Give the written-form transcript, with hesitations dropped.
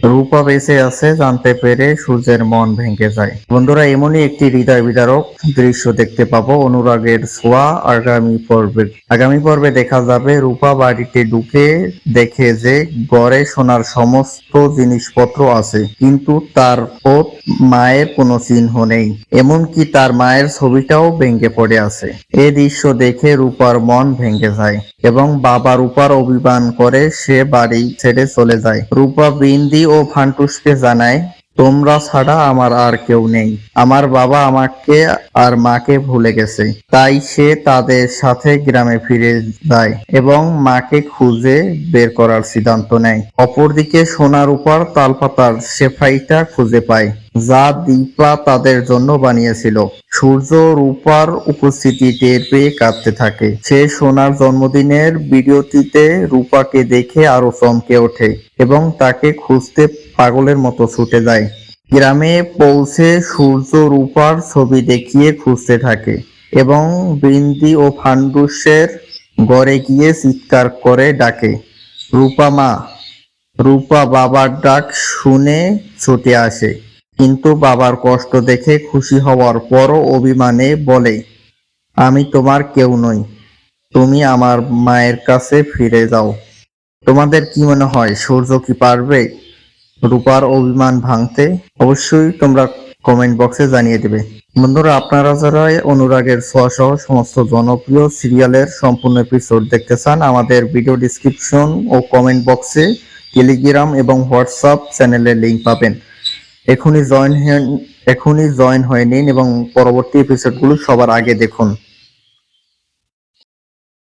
রূপা বেঁচে আছে জানতে পেরে সূর্যের মন ভেঙে যায়। বন্ধুরা, এমনই একটি হৃদয় বিদারক দৃশ্য দেখতে পাবো অনুরাগের ছোঁয়া আগামী পর্বে দেখা যাবে রূপা বাড়িতে ঢুকে দেখে যে ঘরে সোনার সমস্ত জিনিসপত্র আছে, কিন্তু তার ও মায়ের কোনো চিহ্ন নেই। এমনকি তার মায়ের ছবিটাও ভেঙে পড়ে আছে। এই দৃশ্য দেখে রূপার মন ভেঙে যায় এবং বাবা রূপার অভিমান করে সে বাড়ি ছেড়ে চলে যায়। রূপা বিন্দি ও ফান্টুসকে জানায়, তোমরা ছাড়া আমার আর কেউ নেই। আমার বাবা আমাকে আর মাকে ভুলে গেছে। তাই সে তাদের সাথে গ্রামে ফিরে যায় এবং মাকে খুঁজে বের করার সিদ্ধান্ত নেয়। অপরদিকে সোনার উপর তালপাতার সেফাইটা খুঁজে পায়, যা দীপা তাদের জন্য বানিয়েছিল। সূর্য রূপার উপস্থিতি টের পেয়ে কাঁদতে থাকে। সে সোনার জন্মদিনের ভিডিওটিতে রূপাকে দেখে আরো চমকে ওঠে এবং তাকে খুঁজতে পাগলের মতো ছুটে যায়। গ্রামে পৌঁছে সূর্য রূপার ছবি দেখিয়ে খুঁজতে থাকে এবং বৃন্দি ও ফান্ডুসের ঘরে গিয়ে চিৎকার করে ডাকে, রূপা মা। রূপা বাবার ডাক শুনে ছুটে আসে, কিন্তু বাবার কষ্ট দেখে খুশি হওয়ার পরও অভিমানে বলে, আমি তোমার কেউ নই, তুমি আমার মায়ের কাছে ফিরে যাও। তোমাদের কি মনে হয়, সূর্য কি পারবে রূপার অভিমান ভাঙতে? অবশ্যই তোমরা কমেন্ট বক্সে জানিয়ে দেবে। বন্ধুরা, আপনারা যারা অনুরাগের ছোঁয়া সহ সমস্ত জনপ্রিয় সিরিয়ালের সম্পূর্ণ এপিসোড দেখতে চান, আমাদের ভিডিও ডিসক্রিপশন ও কমেন্ট বক্সে টেলিগ্রাম এবং হোয়াটসঅ্যাপ চ্যানেলের লিংক পাবেন। এখনই জয়েন হয়ে নিন এবং পরবর্তী এপিসোডগুলো সবার আগে দেখুন।